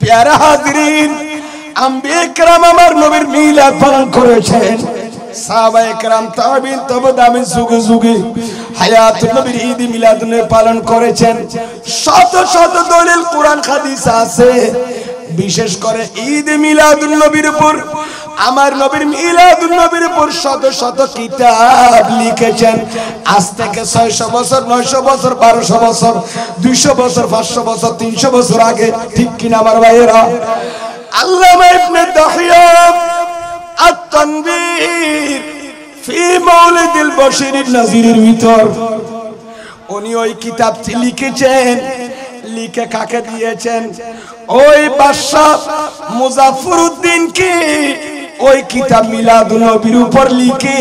প্যারা হাজরিন, আম্বিয়া کرام আমার নবীর মিলাদ পালন করেছেন, সাহাবায়ে کرام তাবিঈন তবে দামি যুগে যুগে হায়াতুন নবীর ঈদ মিলাদ পালন করেছেন। শত শত দলিল কোরআন হাদিস আছে, বিশেষ করে ঈদ মিলাদুন নবীর উপর, আমার নবীর মিলাদুন নবীর উপর শত শত কিতাব লিখেছেন। আজ থেকে 600 বছর, 900 বছর, 1200 বছর, 200 বছর, 500 বছর, 300 বছর আগে, ঠিক কিনা আমার ভাইয়েরা? আল্লামা ইবনে দাহিয়া আত-তানবীর ফি মাউলিদিল বাশিরিন নাযিরের ভিতর উনি ওই কিতাবটি লিখেছেন। লিখে কাকে দিয়েছেন? ওই বাদশা মুজাফফরউদ্দিনকে ওই কিতাব মিলাদুন নবীর উপর লিখে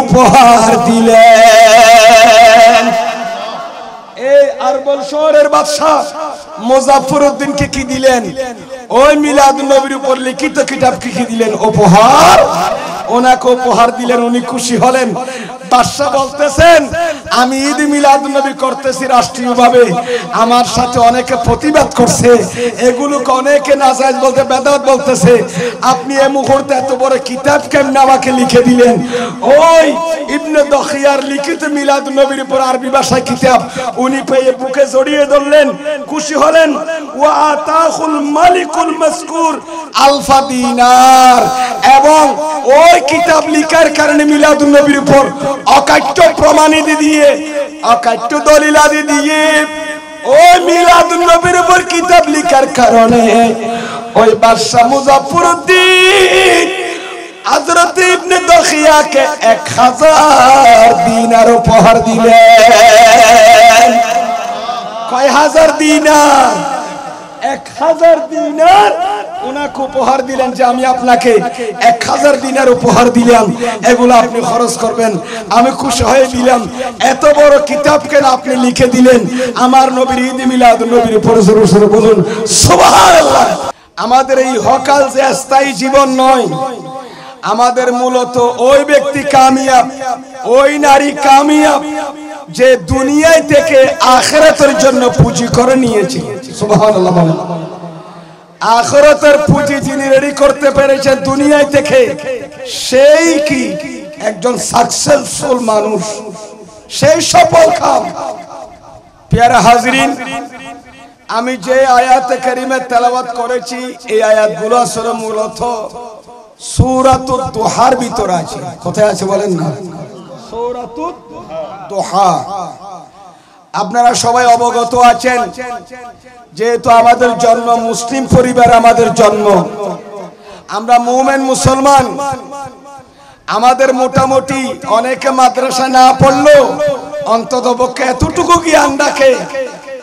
উপহার দিলেন। এই আরবল শহরের বাদশা মুজাফফরউদ্দিনকে কি দিলেন? ওই মিলাদুন নবীর উপর লিখিত কিতাবকে কি দিলেন? উপহার। ওনাকে উপহার দিলেন, উনি খুশি হলেন। বাদশা বলতেছেন, আমি ঈদ মিলাদুন নবী করতেছি রাষ্ট্রীয়ভাবে, আমার সাথে অনেকে প্রতিবাদ করছে, এগুলোকে অনেকে নাজায়েজ বলতে, বেদাত বলতেছে, আপনি এই মুহূর্তে এত বড় কিতাব কেমনে আমাকে লিখে দিলেন? ওই ইবনে দাহিয়ার লিখিত মিলাদুন নবীর উপর আরবি ভাষায় কিতাব উনি পেয়ে বুকে জড়িয়ে ধরলেন, খুশি হলেন। ওয়া আতাহুল মালিকুল মাসকুর আলফা দিনার, এবং ওই কিতাব লিখার কারণে মিলাদুন নবীর উপর অকাট্য প্রমাণাদি দিয়ে, অকাট্য দলিলাদি দিয়ে ওই মিলাদুন নবীর উপর কিতাব লিখার কারণে ওই বাদশা মুজাফফরউদ্দিন হযরত ইবনে দাহিয়াকে 1000 দিনার উপহার দিলেন। কয় হাজার দিনার? 1000 দিনার ওনাকে উপহার দিলেন, যে আমি আপনাকে 1000 দিনার উপহার দিলাম, এগুলো আপনি খরচ করবেন। আমি খুশি হয়ে দিলাম। এত বড় কিতাব কেন আপনি লিখে দিলেন? আমার নবীর ঈদ মিলাদুন নবীর উপর জোরে জোরে বলুন সুবহানাল্লাহ। আমাদের এই হকাল যে স্থায়ী জীবন নয়, আমাদের মূলত ওই ব্যক্তি কামিয়াব, ওই নারী কামিয়াব যে দুনিয়ায় থেকে আখিরাতের জন্য পুঁজি করে নিয়েছে। সুবহানাল্লাহ। আখিরাতের পুঁজি যিনি রেডি করতে পেরেছেন দুনিয়ায় থেকে, সেই কি একজন সাকসেসফুল মানুষ, সেই সফল কাম। প্যারা হাজরিন, আমি যে আয়াতে কারিমে তেলাওয়াত করেছি, এই আয়াতগুলো আসলে মূলত সূরাতুদ দুহার ভিতরে আছে। কোথায় আছে বলেন না? সূরাতুদ দুহা। আপনারা সবাই অবগত আছেন, যেহেতু আমাদের জন্ম মুসলিম পরিবার, আমাদের জন্ম, আমরা মুমিন মুসলমান, আমাদের মোটামুটি অনেকে মাদ্রাসা না পড়লেও অন্ততপক্ষে এতটুকু জ্ঞান রাখে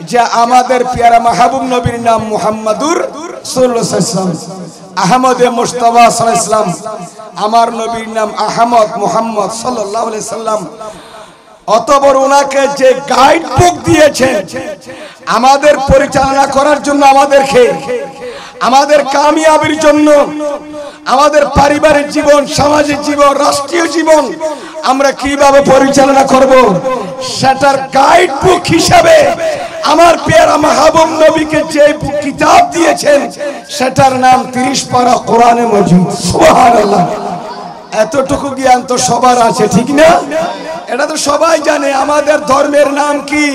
যে আমাদের পেয়ারা মাহবুব নবীর নাম মুহাম্মাদুর রাসূলুল্লাহ সাল্লাল্লাহু আলাইহি ওয়াসাল্লাম, আহমদে মুস্তাফা সাল্লাল্লাহু আলাইহি ওয়াসাল্লাম, আমার নবীর নাম আহমদ মুহাম্মদ সাল্লাল্লাহু আলাইহি ওয়াসাল্লাম। অতঃপর ওনাকে যে গাইড বুক দিয়েছেন আমাদের পরিচালনা করার জন্য, আমাদেরকে আমাদের কামিয়াবির জন্য, আমাদের পারিবারিক জীবন, সামাজিক জীবন, রাষ্ট্রীয় জীবন আমরা কিভাবে পরিচালনা করব, সেটার গাইড বুক হিসাবে আমার পেয়ারা মাহবুব নবীকে যে কিতাব দিয়েছেন সেটার নাম 30 পারা কোরআনে মাজিদ। সুবহানাল্লাহ। এতটুকু জ্ঞান তো সবার আছে, ঠিক না? এটা তো সবাই জানে। আমাদের ধর্মের নাম কি?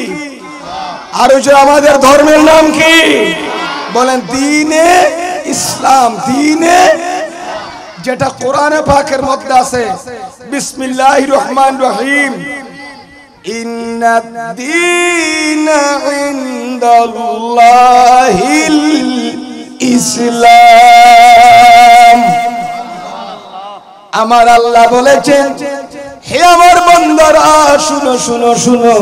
আর ওই যে আমাদের ধর্মের নাম কি? বলেন দ্বীনে ইসলাম। দ্বীনে, যেটা কোরআনে পাকের মধ্যে আছে, বিসমিল্লাহির রহমানির রহিম, ইন্নাদ দীনা ইনদাল্লাহিল ইসলাম। আমার আল্লাহ বলেছেন, হে আমার বান্দারা শুনো শুনো শুনো,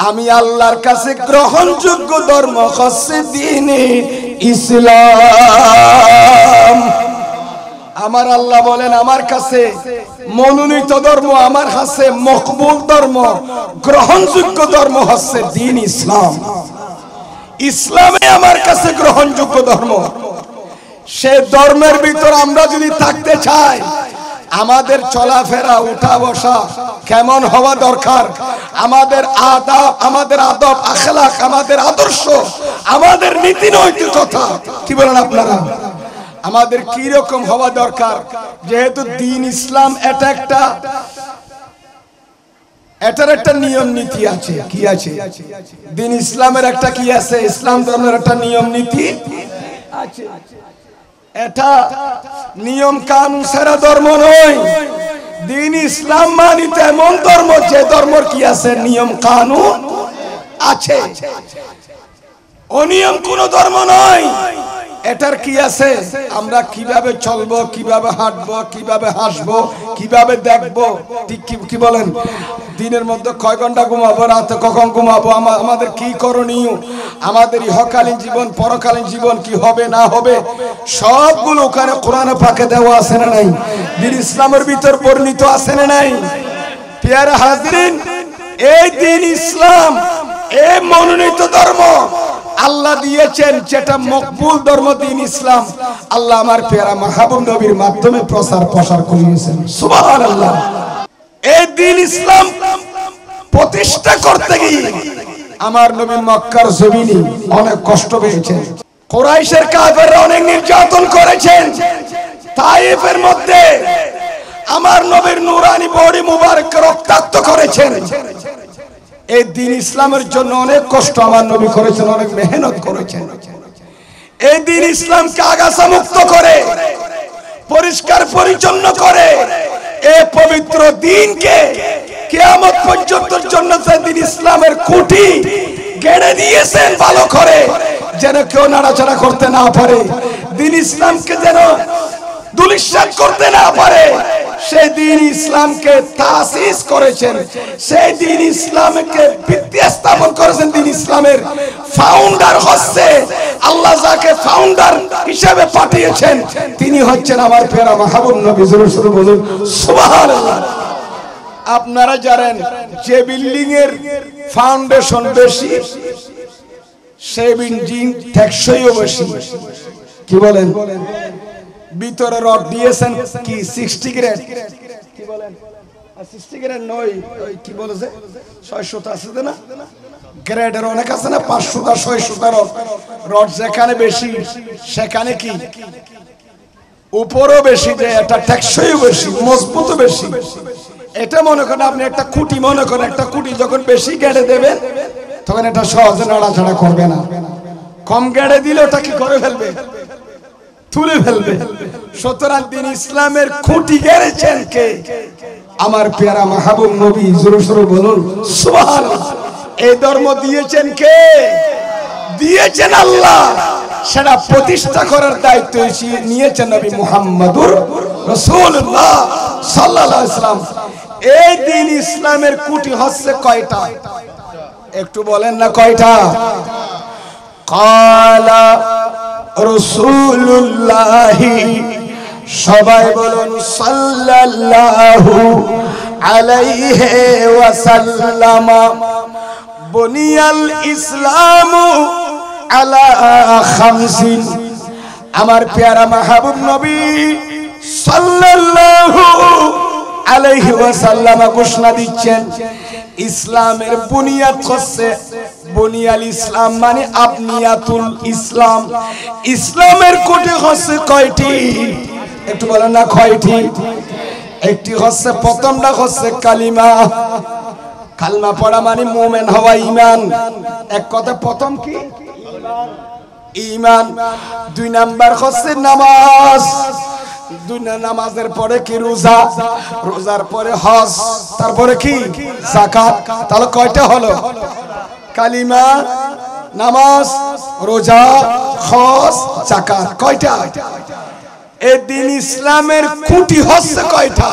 আমি আল্লাহর কাছে গ্রহণযোগ্য ধর্ম হচ্ছে দ্বীনে ইসলাম। আমার আল্লাহ বলেন, আমার কাছে মনোনীত ধর্ম, আমার কাছে মকবুল ধর্ম, গ্রহণযোগ্য ধর্ম হচ্ছে দ্বীন ইসলাম। ইসলামে আমার কাছে গ্রহণযোগ্য ধর্ম। সে ধর্মের ভিতর আমরা যদি থাকতে চাই, আমাদের চলাফেরা উঠা বসা কেমন হওয়া দরকার, আমাদের আদব, আমাদের আদব আখলাক, আমাদের আদর্শ, আমাদের নীতি নৈতিকতা কি বলেন আপনারা, আমাদের কি রকম হওয়া দরকার। যেহেতু দ্বীন ইসলাম এটার একটা নিয়ম নীতি আছে। কি আছে? দ্বীন ইসলামের একটা কি আছে? ইসলাম ধর্মের একটা নিয়ম নীতি আছে। এটা নিয়ম কানুন ছাড়া ধর্ম নয়। দ্বীন ইসলাম মানিত এমন ধর্ম যে ধর্মের কি আছে? নিয়ম কানুন আছে। অনিয়ম কোন ধর্ম নয়। এটার কি আছে? আমরা কিভাবে চলবো, কিভাবে হাঁটবো, কিভাবে হাসবো, কিভাবে দেখবো, ঠিক কি বলেন? দিনের মধ্যে কয় ঘন্টা ঘুমাবো, রাতে কখন ঘুমাবো, আমাদের কি করণীয়, আমাদের ইহকালীন জীবন পরকালীন জীবন কি হবে না হবে, সবগুলো ওখানে কোরআনে পাকে দেওয়া আছে না নাই? দ্বীন ইসলামের ভিতর বর্ণিত আছে না নাই? প্রিয় হাজরিন, এই দ্বীন ইসলাম এই মনোনীত ধর্ম আল্লাহ দিয়েছেন, যেটা মকবুল ধর্ম দ্বীন ইসলাম আল্লাহ আমার প্যারা মাহবুব নবীর মাধ্যমে প্রসার করিয়েছেন। সুবহানাল্লাহ। এই দ্বীন ইসলাম প্রতিষ্ঠা করতে গিয়ে আমার নবী মক্কার জমিনে অনেক কষ্ট পেয়েছেন। কুরাইশের কাফেররা অনেক নির্যাতন করেছেন। তায়েফের মধ্যে আমার নবীর নূরানি বডি মুবারক রক্তাক্ত করেছেন। এই দ্বীন ইসলামের জন্য অনেক কষ্ট আমার নবী করেছেন, অনেক মেহনত করেছেন। এই দ্বীন ইসলামকে আগাছা মুক্ত করে পরিষ্কার পরিচ্ছন্ন করে এই পবিত্র দ্বীনকে কিয়ামত পর্যন্তর জন্য দ্বীন ইসলামের খুঁটি গেড়ে দিয়েছেন ভালো করে, যেন কেউ নাড়াচাড়া করতে না পারে, দ্বীন ইসলামকে যেন দুলিশাত করতে না পারে। সেই দ্বীন ইসলামকে তাসিস করেছেন, সেই দ্বীন ইসলামকে ভিত্তি স্থাপন করেছেন। দ্বীন ইসলামের ফাউন্ডার হচ্ছে আল্লাহ, যাকে ফাউন্ডার হিসেবে পাঠিয়েছেন তিনি হচ্ছেন আমার প্যারা মাহবুব নবী। জোরে বলুন সুবহানাল্লাহ। আপনারা জানেন যে বিল্ডিং এর ফাউন্ডেশন বেশি সেই বিল্ডিং টেকসইও বেশি। কি বলেন? ভিতরে রড দিয়েছেন কি 60 গ্রেড, কি বলেন 60 গ্রেড নয়, ওই কি বলেছে 600 আছে না, গ্রেডের অনেক আছে না, 500 600 রড যেখানে বেশি সেখানে কি উপরও বেশি, যে এটা টেকসইও বেশি, মজবুতও বেশি। এটা মনে করেন আপনি একটা খুঁটি, মনে করেন একটা খুঁটি যখন বেশি গেড়ে দেবেন তখন এটা সহজে নাড়াচাড়া করবে না। কম গেড়ে দিলে ওটা কি করে ফেলবে? তুলে ফেলবে। সুতরাং দ্বীন ইসলামের খুঁটি গেড়েছেন কে? আমার প্যারা মাহবুব নবী। জোরে বলুন সুবহানাল্লাহ। এই ধর্ম দিয়েছেন কে? দিয়েছেন আল্লাহ। সেটা প্রতিষ্ঠা করার দায়িত্ব নিয়েছেন নবী মুহাম্মদুর রাসূলুল্লাহ সাল্লাল্লাহু আলাইহি ওয়াসাল্লাম। এই দ্বীন ইসলামের খুঁটি হচ্ছে কয়টা? একটু বলেন না কয়টা? কালা রাসূলুল্লাহ, সবাই বলুন সাল্লাল্লাহু আলাইহি ওয়াসাল্লাম। বুনিয়াল ইসলামু আলা খামসিন। আমার প্যারা মাহবুব নবী সাল্লাল্লাহু আলাইহি ওয়াসাল্লাম ঘোষণা দিচ্ছেন ইসলামের বুনিয়াদ হচ্ছে, বুনিয়াল ইসলাম মানে আবনিয়াতুল ইসলাম। ইসলামের কোটি হচ্ছে কয়টি? একটু বলেন না কয়টি? একটি হচ্ছে, প্রথমটা হচ্ছে কালিমা। কালমা পড়া মানে মুমিন হওয়া, ঈমান। এক কথা প্রথম কি? ঈমান। দুই নাম্বার হচ্ছে নামাজ। নামাজের পরে কি? রোজা। রোজার পরে হজ, তারপরে কি? যাকাত। তাহলে কয়টা হলো? কালিমা, নামাজ, রোজা, হজ, যাকাত। কয়টা? এই দ্বীন ইসলামের খুঁটি হচ্ছে কয়টা?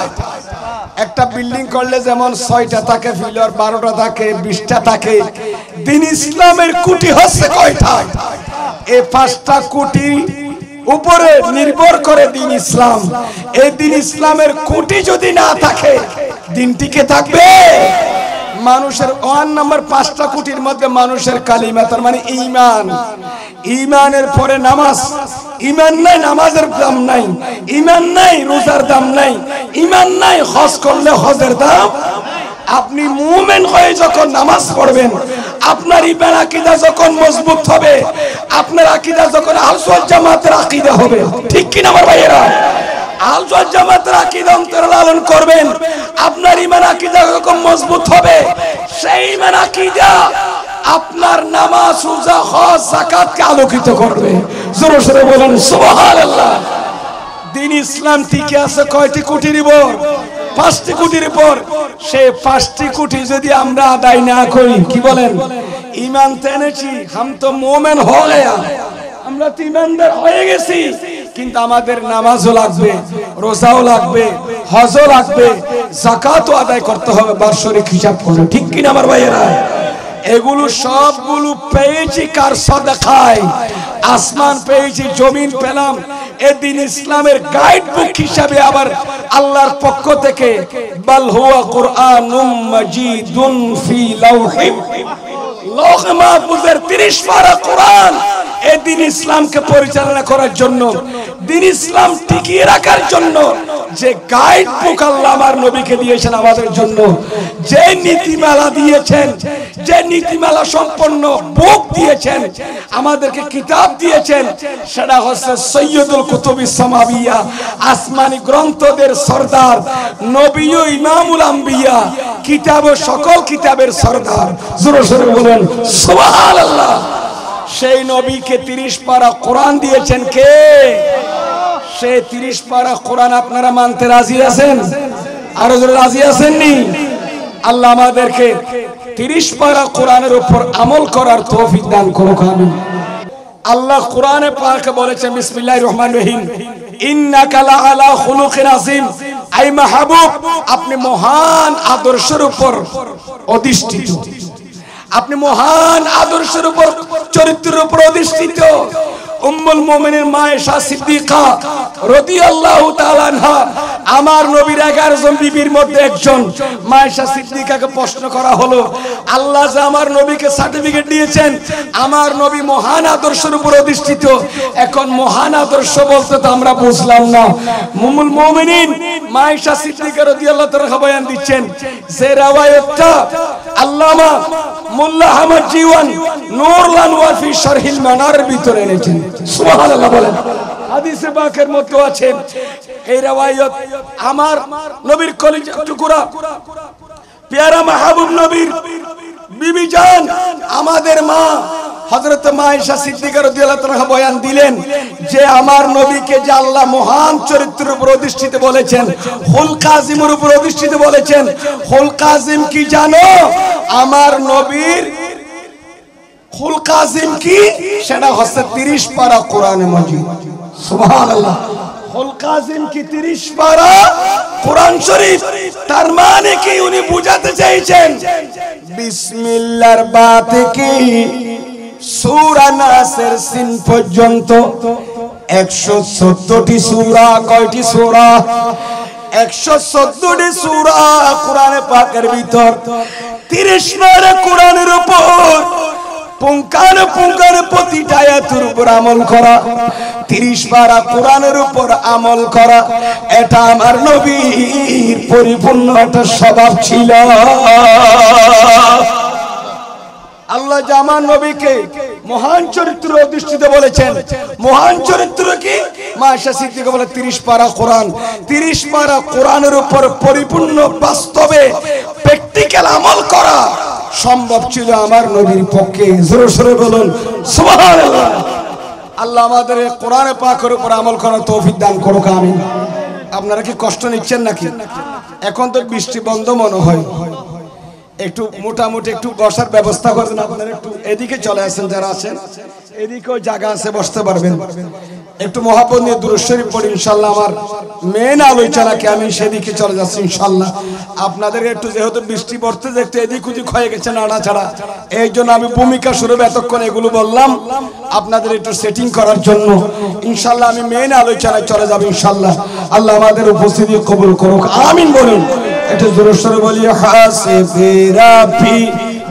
একটা বিল্ডিং করলে যেমন 6টা থাকে পিলার, 12টা থাকে, 20টা থাকে। দ্বীন ইসলামের খুঁটি হচ্ছে কয়টা? এই 5টা খুঁটি উপরে নির্ভর করে দ্বীন ইসলাম। এই দ্বীন ইসলামের খুঁটি যদি না থাকে দ্বীন টিকে থাকবে? মানুষের 1 নম্বর 5টা খুঁটির মধ্যে মানুষের কালিমা, তার মানে ঈমান। ঈমানের পরে নামাজ। ঈমান নাই, নামাজের দাম নাই। ঈমান নাই, রোজার দাম নাই। ঈমান নাই, হজ করলে হজের দাম। আপনি মুমিন হয়ে যখন নামাজ পড়বেন, আপনার ঈমান আকীদা যখন মজবুত হবে, আপনার আকীদা যখন আহলে সুন্নাত জামাতের আকীদা হবে, ঠিক কি না আমার ভাইয়েরা? আহলে সুন্নাত জামাতের আকীদা অন্তরে লালন করবেন, আপনার ঈমান আকীদা যখন মজবুত হবে, সেই ঈমান আকীদা আপনার নামাজ, রোজা, হজ, যাকাতকে আলোকিত করবে। জোরে জোরে বলেন সুবহানাল্লাহ। দিন ইসলাম টিকে আছে কয়টি কোটির উপর? 5টি কোটির উপর। সেই 5টি কোটি যদি আমরা আদায় না করি, কি বলেন? ঈমান এনেছি, হাম তো মুমিন হয়ে গয়া, আমরা তো ঈমানদার হয়ে গেছি, কিন্তু আমাদের নামাজও লাগবে, রোজাও লাগবে, হজও লাগবে, যাকাতও আদায় করতে হবে বার্ষিক হিসাব করে, ঠিক কি না আমার ভাইয়েরা? এগুলো সবগুলো পেয়েছি কার সাদাকায়? আসমান পেয়েছি, জমিন পেলাম, এদিন ইসলামের গাইড বুক হিসাবে আবার আল্লাহর পক্ষ থেকে বাল হুয়া কুরআনুম মাজিদুন ফি লাউহি, লৌহ মাহফুজের 30 পারা কোরআন এই দিন ইসলামকে পরিচালনা করার জন্য, দিন ইসলাম টিকিয়ে রাখার জন্য যে গাইড বুক আল্লাহ আমার নবীকে দিয়েছেন আমাদের জন্য, যে নীতিমালা দিয়েছেন, যে নীতিমালা সম্পন্ন বুক দিয়েছেন, আমাদেরকে কিতাব দিয়েছেন, সেটা হচ্ছে সৈয়দুল কুতুবিস সামাবিয়া, আসমানি গ্রন্থদের সরদার, নবী ও ইমামুল আম্বিয়া, কিতাব ও সকল কিতাবের সরদার। জোরে জোরে বলেন সুবহানাল্লাহ। সেই নবীকে 30 পারা কোরআন দিয়েছেন কে? সেই 30 পারা কোরআন আপনারা মানতে রাজি আছেন? আরো জোরে রাজি আছেন নি? আল্লাহ আমাদেরকে 30 পারা কোরআনের উপর আমল করার তৌফিক দান করুক, আমিন। আল্লাহ কোরআনে পাকে বলেছেন, বিসমিল্লাহির রহমানির রহিম, ইন্নাকা লাআলা খুলুকিন আযীম, আই মাহবুব, আপনি মহান আদর্শের উপর অধিষ্ঠিত, আপনি মহান আদর্শের উপর, চরিত্রের উপর অধিষ্ঠিত। উম্মুল মুমিনিন মা আয়েশা সিদ্দিকা রাদিয়াল্লাহু তাআলা আনহা, আমার নবীর 11 জন বিবির মধ্যে একজন মা আয়েশা সিদ্দিকাকে প্রশ্ন করা হলো, আল্লাহ যে আমার নবীকে সার্টিফিকেট দিয়েছেন, আমার নবী মহান আদর্শের উপর অধিষ্ঠিত, এখন মহান আদর্শ বলতে তো আমরা বুঝলাম না। উম্মুল মুমিনিন মা আয়েশা সিদ্দিকা রাদিয়াল্লাহু তাআলা বয়ান দিচ্ছেন, যে riwayatটা আল্লামা মোল্লা আহমদ জীবন নূরুল আনওয়ার ফি শারহিল মানারের ভিতরে এনেছেন। সুবহানাল্লাহ বলেন। হাদিসে পাকের মধ্যে আছে এই riwayat, আমার নবীর কলিজার টুকরা পেয়ারা মাহবুব নবীর বিবি জান, আমাদের মা হযরত মা আয়েশা সিদ্দিকা রাদিয়াল্লাহু তাআলা বয়ান দিলেন যে আমার নবীকে যে আল্লাহ মহান চরিত্রের উপর অধিষ্ঠিত বলেছেন, খুলক আযীমের উপর অধিষ্ঠিত বলেছেন। খুলক আযীম কি জানো? আমার নবীর খুলক আযীম কি? সেটা হচ্ছে 30 পারা কোরআনে মাজিদ। সুবহানাল্লাহ। খুলক আযীম কি 30 পারা কোরআন শরীফ। তার মানে কি উনি বুঝাতে চাইছেন, বিসমিল্লাহর বা থেকে সূরা নাসের সিন পর্যন্ত 114টি সূরা। কয়টি সূরা? 114টি সূরা কোরআনে পাকের ভিতর। 30 পারা কোরআনের উপর পুঙ্খানুপুঙ্খানু প্রতিটা আয়াতের উপর আমল করা, 30 পারা কোরআনের উপর আমল করা, এটা আমার নবীর পরিপূর্ণ একটা স্বভাব ছিল। আল্লাহ যে আমার নবীকে মহান চরিত্র অধিষ্ঠিত বলেছেন, মহান চরিত্র কি? মা আয়েশা সিদ্দিকা বলে 30 পারা কোরআন। 30 পারা কোরআনের উপর পরিপূর্ণ বাস্তবে প্র্যাকটিক্যাল আমল করা সম্ভব ছিল আমার নবীর পক্ষে। জোরে জোরে বলুন সুবহানাল্লাহ। আল্লাহ আমাদের কোরআনে পাকের উপর আমল করার তৌফিক দান করুক, আমিন। আপনারা কি কষ্ট নিচ্ছেন নাকি? এখন তো বৃষ্টি বন্ধ মনে হয়, একটু মোটামুটি একটু বসার ব্যবস্থা করবেন। আপনারা একটু এদিকে চলে আসেন, যারা আছেন এদিকেও জায়গা আছে, বসতে পারবেন। একটু মহব্বত নিয়ে দুরূদ শরীফ পড়ি ইনশাআল্লাহ। আমার মেন আলোচনাকে আমি সেদিকে চলে যাচ্ছি ইনশাআল্লাহ। আপনাদের একটু যেহেতু বৃষ্টি পড়তে যে একটু এদিক ওদিক হয়ে গেছে নাড়াছাড়া, এই জন্য আমি ভূমিকা স্বরূপ এতক্ষণ এগুলো বললাম আপনাদের একটু সেটিং করার জন্য। ইনশাআল্লাহ আমি মেন আলোচনায় চলে যাব ইনশাআল্লাহ। আল্লাহ আমাদের উপস্থিতি কবুল করুক, আমিন বলুন। এটা জোরে সোরে বলি, হাসিবি রাব্বি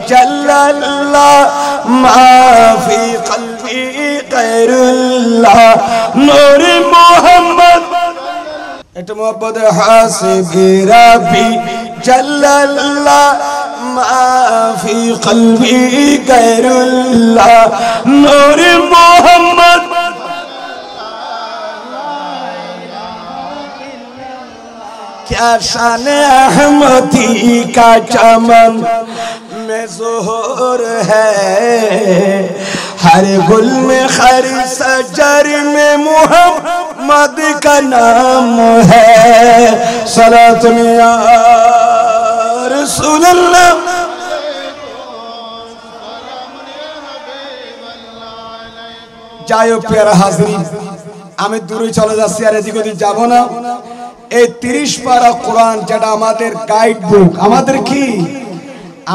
জাল্লাল্লাহ মা ফি কলবি গায়রুল্লাহ নূর মুহাম্মদ। এটা মোহাম্মদ হাসিবি রাবি জাল্লাল্লাহ মা ফি কলবি গায়রুল্লাহ নূর মোহাম্মদ क्या शान अहमदी का चमन में ज़ोहर है हर गुल में हर सजर में मुहम्मद का नाम है सलातुन या रसूल अल्लाह जायो प्यारा हाज़रीन আমি দূরে চলে যাচ্ছি আর এদিক ওদিক যাব না এই 30 পারা কোরআন যেটা আমাদের গাইড বুক আমাদের কি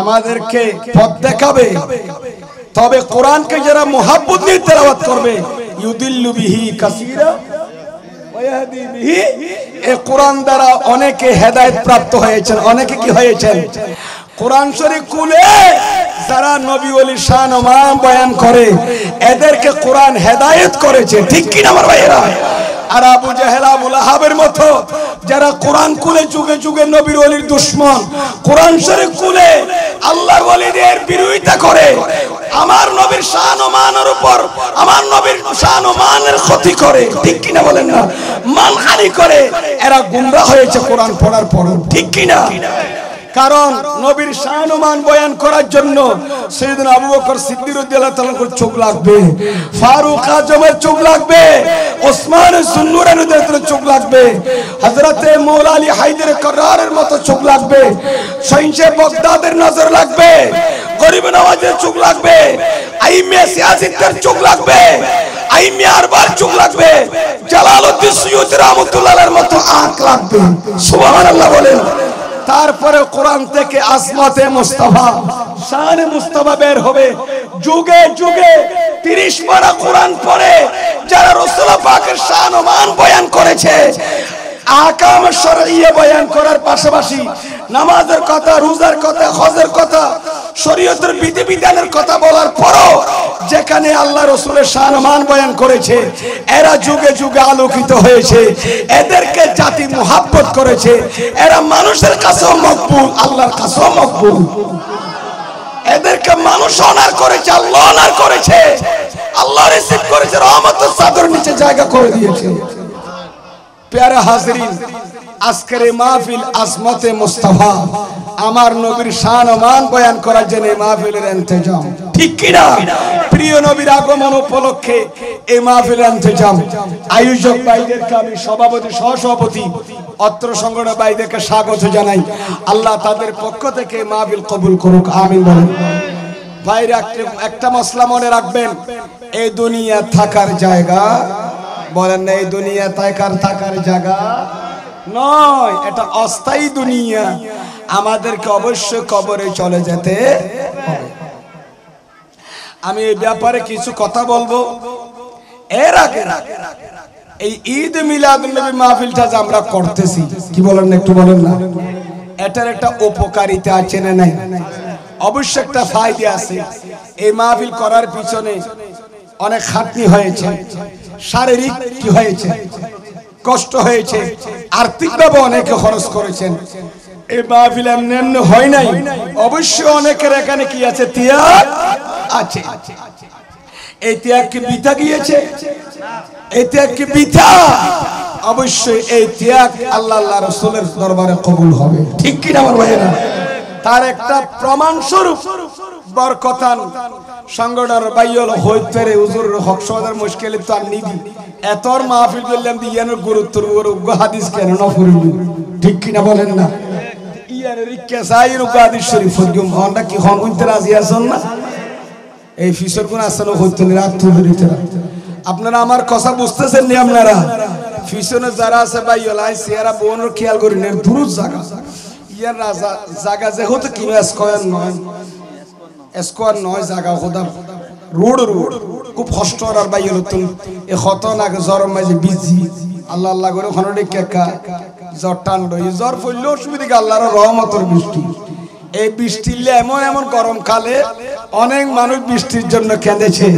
আমাদেরকে পথ দেখাবে তবে কোরআনকে যারা মুহাব্বত নিয়ে তেলাওয়াত করবে ইউদিল্লু বিহি কাসীরা ওয়া ইয়াহদি বিহি এই কোরআন দ্বারা অনেকে হেদায়েত প্রাপ্ত হয়েছেন অনেকে কি হয়েছেন কোরআন শরীফ খুলে যারা নবী ওলি শান ও মান বয়ান করে এদেরকে কোরআন হেদায়েত করেছে ঠিক কি না আমার ভাইয়েরা আর আবু জাহেল আবু লাহাবের মতো যারা কোরআন খুলে যুগে যুগে নবীর ওলির দুশমন কোরআন শরীফ খুলে আল্লাহর ওলিদের বিরোধিতা করে আমার নবীর শান ও মানের উপর আমার নবীর শান ও মানের ক্ষতি করে ঠিক কি না বলেন না মানহানি করে এরা গুমরাহ হয়েছে কোরআন পড়ার পর ঠিক কি না কারণ নবীর শান ও মান বয়ান করার জন্য সাইয়েদনা আবু বকর সিদ্দিক রাদিয়াল্লাহু তাআলার চোখ লাগবে ফারুক আজমের চোখ লাগবে ওসমান সুন্নুরের চোখ লাগবে হযরতে মওলা আলী হায়দার কর্রারের মতো চোখ লাগবে শাইখে বাগদাদের নজর লাগবে গরিব নওয়াজের চোখ লাগবে আইমে সিয়াসিদের চোখ লাগবে আইমে আরবার চোখ লাগবে জালালউদ্দিন সুয়ুতি রাহমাতুল্লাহ আলাইহির মতো আঁখ লাগবে সুবহানাল্লাহ বলেন তারপরে কোরআন থেকে আজমতে মুস্তাফা শানে মুস্তাফা বের হবে যুগে যুগে 30 পারা কোরআন পড়ে যারা রাসূলুল্লাহ পাকের শান ও মান বয়ান করেছে আহকাম শরঈয়া বয়ান করার পাশাপাশি নামাজের কথা রোজার কথা হজের কথা শরীয়তের বিধিবিধানের কথা বলার পরও যেখানে আল্লাহ রাসূলের শান ও মান বয়ান করেছে এরা যুগে যুগে আলোকিত হয়েছে এদেরকে জাতি মুহাব্বত করেছে এরা মানুষের কাছেও মকবুল আল্লাহর কাছেও মকবুল এদেরকে মানুষ অনার করেছে আল্লাহ অনার করেছে আল্লাহ রিসিভ করেছে রহমতের চাদর নিচে জায়গা করে দিয়েছে প্যারা হাজরিন আজকের এই মাহফিল আজমতে মুস্তাফা আমার নবীর শান ও মান বয়ান করার জন্য এই মাহফিলের ইন্তজাম ঠিক কি না প্রিয় নবীর আগমন উপলক্ষে এই মাহফিলের ইন্তজাম আয়োজক ভাইদেরকে আমি সভাপতি সহসভাপতি অত্র সংগঠন ভাইদেরকে স্বাগত জানাই আল্লাহ তাদের পক্ষ থেকে মাহফিল কবুল করুক আমিন বলেন ভাইরা একটা মাসলা মনে রাখবেন এই দুনিয়া থাকার জায়গা বলেন না এই দুনিয়া থাকার জায়গা নয় এটা অস্থায়ী দুনিয়া আমাদেরকে অবশ্যই কবরে চলে যেতে হবে আমি এই ব্যাপারে কিছু কথা বলবো এর আগে এই ঈদ মিলাদুন্নবী মাহফিলটা যে আমরা করতেছি কি বলেন না একটু বলেন না এটার একটা উপকারিতা আছে না নাই অবশ্যই একটা ফায়দা আছে এই মাহফিল করার পিছনে অনেক খাটনি হয়েছে শারীরিক কি হয়েছে কষ্ট হয়েছে আর্থিকভাবে অনেকে খরচ করেছেন এই মাহফিল এমনি হয় নাই অবশ্যই অনেকের এখানে কি আছে ত্যাগ আছে এই ত্যাগ কি বৃথা গিয়েছে এই ত্যাগ কি বৃথা অবশ্যই এই ত্যাগ আল্লাহ রাসূলের দরবারে কবুল হবে ঠিক কি না আমার ভাইরা তার একটা প্রমাণ স্বরূপ বরকতান সংগঠনের বাইল হইতেরে হুজুর হক সওয়াদের মুশকিল তো আর নিদি এতর মাহফিল বললাম দিয়ানোর গুরুত্বর উপর হাদিস কেন না করিল ঠিক কি না বলেন না ইয়ার রিক্কা সাইর হাদিস শরীফ ফরগুম হন্ডা কি হন উনতে রাজি আছেন না এই ফিসর কোন আসলে হইতে রাত ধরিতে আপনারা আমার কথা বুঝতেছেন নি আপনারা ফিসনে যারা আছে বাইল আই সিয়ারা বোনের খেয়াল করেন দূর জায়গা ইয়ার রাজা জায়গা যে হতো কি স্কোয়ার নয় জায়গা খোদা রোড খুব কষ্ট আর বাইল তুল এ কত না জ্বর মাঝে বিজি আল্লাহ আল্লাহ করে ওখানে কেকা জ্বর টান লই জ্বর পড়লে অসুবিধা কি আল্লাহর রহমতের বৃষ্টি এই বৃষ্টির এমন এমন গরম কালে অনেক মানুষ বৃষ্টির জন্য কেঁদেছে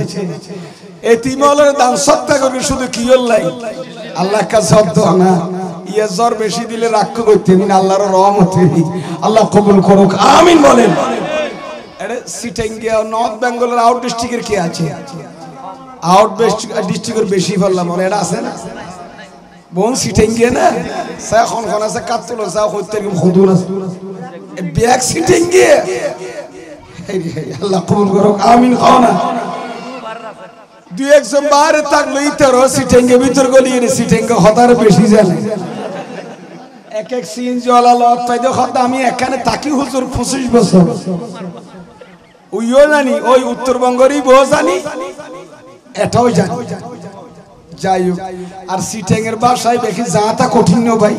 এই তিমলের দান সত্তা করে শুধু কি হল্লাই আল্লাহ কাছে শব্দ না ইয়ে জ্বর বেশি দিলে রাগ করতে আল্লাহর রহমতে আল্লাহ কবুল করুক আমিন বলেন। এটা সিটাঙ্গিয়া নর্থ বেঙ্গলের আউট ডিস্ট্রিক্টের কি আছে? আউট ডিস্ট্রিক্টের বেশি বললাম এটা আছে না বোন সিটাঙ্গিয়া না সা এখন কোন আছে কাতুল সা হইতে কি খুদুর আছে ব্যাক সিটাঙ্গিয়া আল্লাহ কবুল করুক আমিন খাওনা দুই একজন বারে থাকলো ইতারো সিটাঙ্গিয়া ভিতর গলিয়ে সিটাঙ্গিয়া হতার বেশি জানে এক এক সিএনজি ওয়ালা লট পাইতে হতা আমি এখানে থাকি হুজুর 25 বছর ওইও জানি ওই উত্তরবঙ্গেরই বউ জানি এটাও জানি যাই হোক আর সিটেঙ্গের ভাষায় দেখি যাতা কঠিন ন ভাই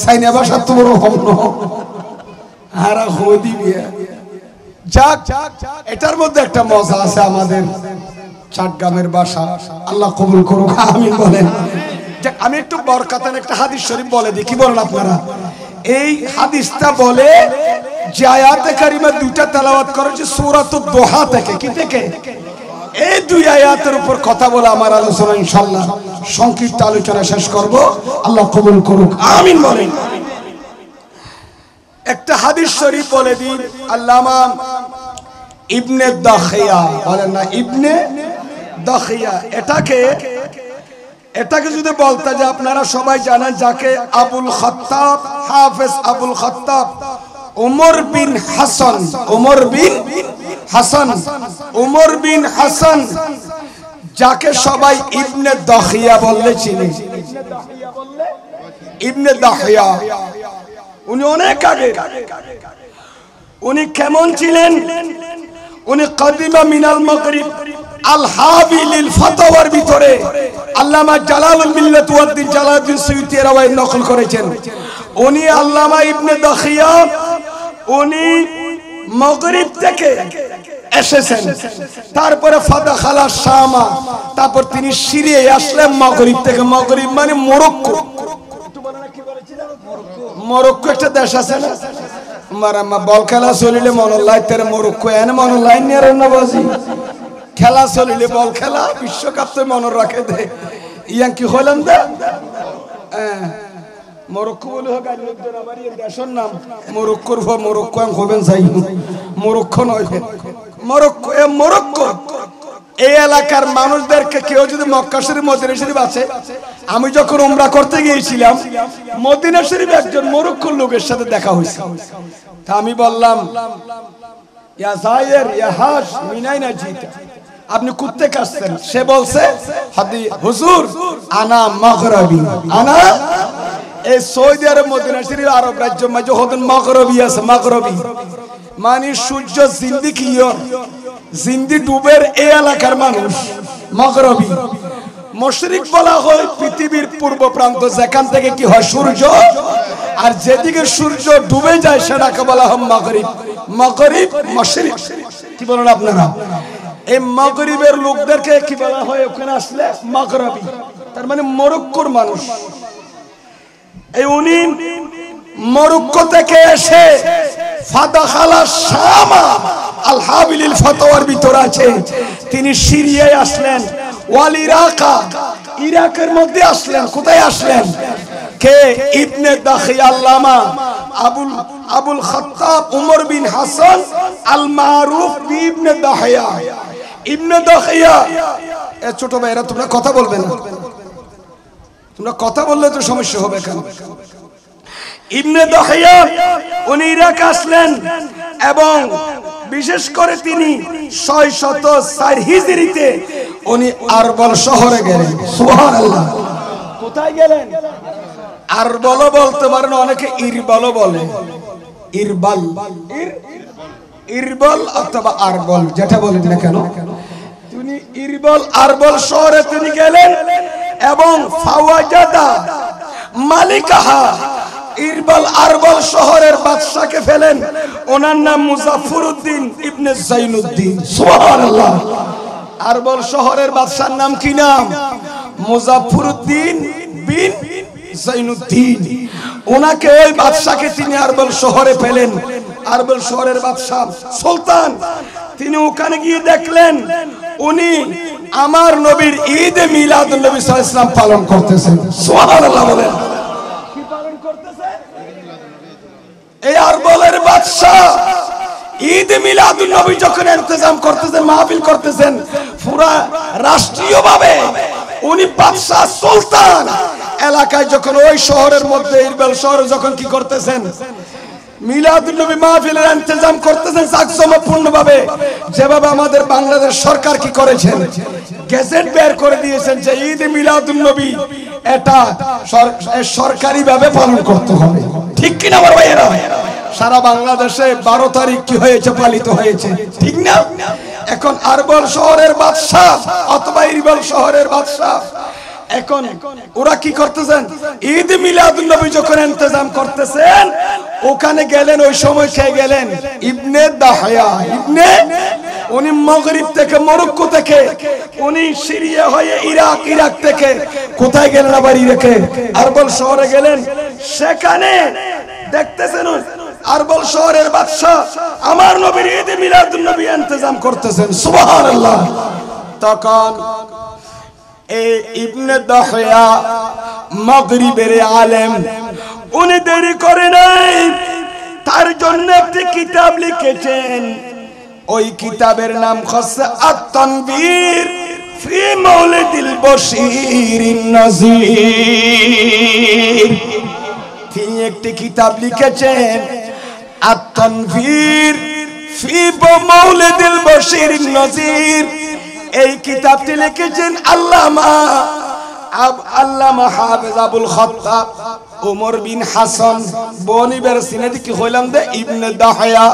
সাইনা ভাষা তো বড় হম ন আর হদি বিয়া যাক এটার মধ্যে একটা মজা আছে আমাদের চাটগ্রামের ভাষা আল্লাহ কবুল করুক আমিন বলেন। আমি একটু বরকাতান একটা হাদিস শরীফ বলে দিই কি বলেন আপনারা? এই হাদিসটা বলে যে আয়াতে কারিমা দুইটা তেলাওয়াত করেছে সূরাতুদ দোহা থেকে কি থেকে এই দুই আয়াতের উপর কথা বলে আমার আলোচনা ইনশাআল্লাহ সংক্ষিপ্ত আলোচনা শেষ করব আল্লাহ কবুল করুক আমিন বলেন। একটা হাদিস শরীফ বলে দিন আল্লামা ইবনে দাখিয়া বলেন না ইবনে দাখিয়া এটাকে যদি বলতে যে আপনারা সবাই জানেন যাকে আবুল খাত্তাব হাফেজ আবুল খাত্তাব উমর বিন হাসান যাকে সবাই ইবনে দাখিয়া বললে চিনে ইবনে দাখিয়া উনি অনেক আগে উনি কেমন ছিলেন? উনি কদিমা মিনাল মাগরিব আল হাবিলিল ফাতাওয়ার ভিতরে আল্লামা জালালুল মিল্লাত ওয়াদ্দিন জালালউদ্দিন সুয়ুতী রাওয়ায় নকল করেছেন। উনি আল্লামা ইবনে দাখিয়া উনি মাগরিব থেকে এসেছেন তারপরে ফাদাখালা শামা তারপর তিনি সিরিয়ায় আসলেন মাগরিব থেকে। মাগরিব মানে মরক্কো মরক্কো একটা দেশ আছে না মারাম্মা বল খেলা চলিলে মনোল্লাই তের মরক্কো এনে মনোল্লাই নিয়ে বাজি খেলা চলিলে বল খেলা বিশ্বকাপ তো মনে রাখে দে ইয়াং কি হইলাম দে মরক্কো বলে হোক আর লোকজন আমার এই দেশের নাম মরক্কোর মরক্কো হবেন চাই মরক্কো নয় মরক্কো এই এলাকার মানুষদেরকে কেউ যদি মক্কা শরীফ মদিনা শরীফ আছে আমি যখন উমরা করতে গিয়েছিলাম মদিনা শরীফ একজন মরক্কোর লোকের সাথে দেখা হয়েছে তা আমি বললাম ইয়া যায়ের ইয়া হাজ মিনাইনা জিতা আপনি কুত্তে কাটছেন? সে বলছে হুজুর আনা মাগরিবি আনা এই সৌদি আরব মদিনা শরীফ আরব রাজ্য মাঝে হতেন মাগরিবি আছে মাগরিবি মানে সূর্য জিন্দি কিয়র জিন্দি ডুবের এই এলাকার মানুষ মাগরিবি মশরিক বলা হয় পৃথিবীর পূর্ব প্রান্ত যেখান থেকে কি হয় সূর্য আর যেদিকে সূর্য ডুবে যায় সেটাকে বলা হয় মাগরিব মাগরিব মশরিক কি বলেন আপনারা? এই মাগরিবের লোকদেরকে কি বলা হয় ওখানে আসলে মাগরিবি তার মানে মরক্কোর মানুষ। এই উনি মরক্কো থেকে এসে ফাদাখালা শামা আল হাবিলিল ফাতাওয়ার ভিতর আছে তিনি সিরিয়ায় আসলেন ওয়াল ইরাকা ইরাকের মধ্যে আসলেন। কোথায় আসলেন? কে? ইবনে দাখিয়া আল্লামা আবুল খাত্তাব উমর বিন হাসান আল মারুফ ইবনে দাখিয়া ইবনে দাখিয়া এ ছোট ভাইরা তোমরা কথা বলবে না তোমরা কথা বললে তো সমস্যা হবে কেন? ইবনে দাহিয়া উনি ইরাক আসলেন এবং বিশেষ করে তিনি 604 হিজরিতে উনি আরবল শহরে গেলেন। সুবহানাল্লাহ। কোথায় গেলেন? আরবল বলতে পারেন অনেকে ইরবল বলে ইরবল অথবা আরবল যেটা বলেন না কেন তিনি ইরবল আরবল শহরে তিনি গেলেন এবং ফাওয়াজাদা মালিকাহা ইরবল আরবল শহরের বাদশাকে ফেলেন ওনার নাম মুজাফফরউদ্দিন ইবনে জাইনুদ্দিন। সুবহানাল্লাহ। আরবল শহরের বাদশার নাম কি নাম? মুজাফফরউদ্দিন বিন জাইনুদ্দিন। ওনাকে ওই বাদশাকে তিনি আরবল শহরে ফেলেন। আরবল শহরের বাদশা সুলতান তিনি ওখানে গিয়ে দেখলেন উনি আমার নবীর ঈদ মিলাদুন নবী সাল্লাল্লাহু আলাইহি ওয়াসাল্লাম পালন করতেছেন। সুবহানাল্লাহ বলেন। এই আরবলের বাদশা ঈদ মিলাদুন নবী যখন ইন্তজাম করতেছেন, মাহফিল করতেছেন, পুরা রাষ্ট্রীয়ভাবে উনি বাদশা সুলতান এলাকায় যখন ওই শহরের মধ্যে ইরবিল শহরে যখন কি করতেছেন, মিলাদুন নবী মাহফিলের ইন্তজাম করতেছেন জাঁকজমকপূর্ণভাবে, যেভাবে আমাদের বাংলাদেশ সরকার কি করেছেন, গেজেট বের করে দিয়েছেন যে ঈদ মিলাদুন নবী এটা সরকারি ভাবে পালন করতে হবে। ঠিক কিনা আমার ভাইয়েরা? সারা বাংলাদেশে 12 তারিখ কি হয়েছে, পালিত হয়েছে, ঠিক না? এখন আরবল শহরের বাদশা অথবা ইরবিল শহরের বাদশা এখন ওরা কি করতেছেন, ঈদ মিলাদুন নবী যখন ইন্তজাম করতেছেন, ওখানে গেলেন, ওই সময় খেয়ে গেলেন ইবনে দাহিয়া। উনি মাগরিব থেকে, মরক্কো থেকে, উনি সিরিয়া হয়ে ইরাক থেকে কোথায় গেলেন, আবার ইরাকে আরবল শহরে গেলেন। সেখানে দেখতেছেন আরবল শহরের বাদশা আমার নবীর ঈদ মিলাদুন নবী ইন্তজাম করতেছেন। সুবহানাল্লাহ। তখন এই ইবনে দাহিয়া মাগরিবের আলেম, উনি দেরি করে নাই, তার জন্য একটি কিতাব লিখেছেন। ওই কিতাবের নাম হচ্ছে আত-তানবীর ফি মাওলিদিল বশীরিন নাযীর। তিনি একটি কিতাব লিখেছেন আত-তানবীর ফি মাওলিদিল বশীরিন নাযীর। এই কিতাবটি লিখেছেন আল্লামা হাফেজ আবুল খাত্তাব ওমর বিন হাসান বনিবের সিনেদি কি হইলাম দে ইবনে দাহিয়া।